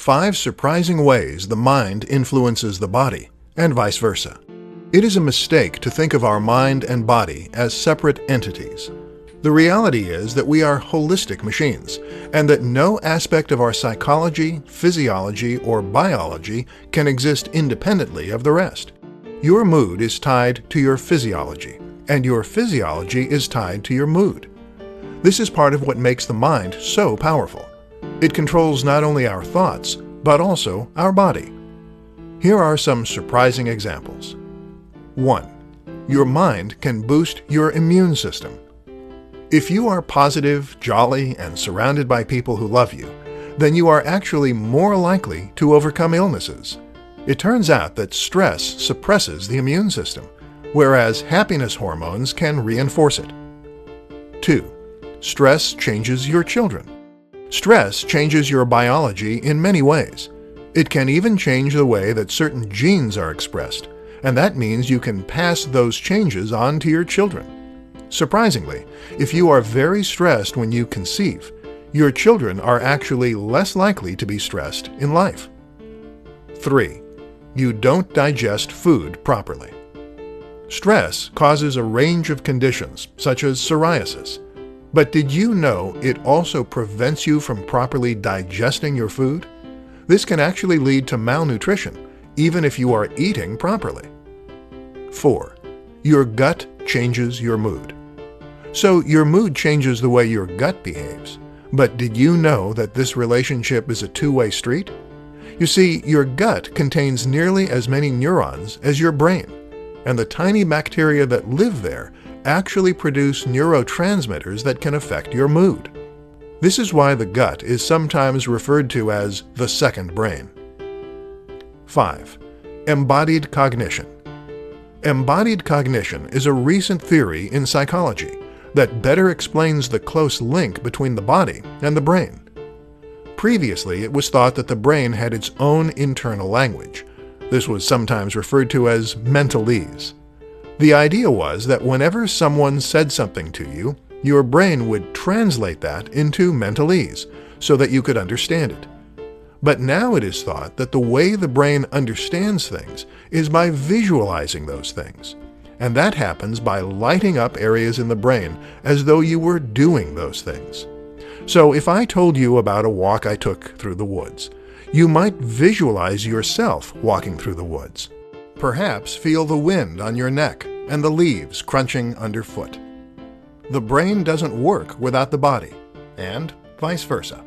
5 surprising ways the mind influences the body, and vice versa. It is a mistake to think of our mind and body as separate entities. The reality is that we are holistic machines, and that no aspect of our psychology, physiology, or biology can exist independently of the rest. Your mood is tied to your physiology, and your physiology is tied to your mood. This is part of what makes the mind so powerful. It controls not only our thoughts, but also our body. Here are some surprising examples. 1. Your mind can boost your immune system. If you are positive, jolly, and surrounded by people who love you, then you are actually more likely to overcome illnesses. It turns out that stress suppresses the immune system, whereas happiness hormones can reinforce it. 2. Stress changes your children. Stress changes your biology in many ways. It can even change the way that certain genes are expressed, and that means you can pass those changes on to your children. Surprisingly, if you are very stressed when you conceive, your children are actually less likely to be stressed in life. 3. You don't digest food properly. Stress causes a range of conditions, such as psoriasis. But did you know it also prevents you from properly digesting your food? This can actually lead to malnutrition, even if you are eating properly. 4. Your gut changes your mood. So your mood changes the way your gut behaves. But did you know that this relationship is a two-way street? You see, your gut contains nearly as many neurons as your brain, and the tiny bacteria that live there actually produce neurotransmitters that can affect your mood. This is why the gut is sometimes referred to as the second brain. 5. Embodied cognition. Embodied cognition is a recent theory in psychology that better explains the close link between the body and the brain. Previously, it was thought that the brain had its own internal language. This was sometimes referred to as mentalese. The idea was that whenever someone said something to you, your brain would translate that into mentalese so that you could understand it. But now it is thought that the way the brain understands things is by visualizing those things. And that happens by lighting up areas in the brain as though you were doing those things. So if I told you about a walk I took through the woods, you might visualize yourself walking through the woods. Perhaps feel the wind on your neck and the leaves crunching underfoot. The brain doesn't work without the body, and vice versa.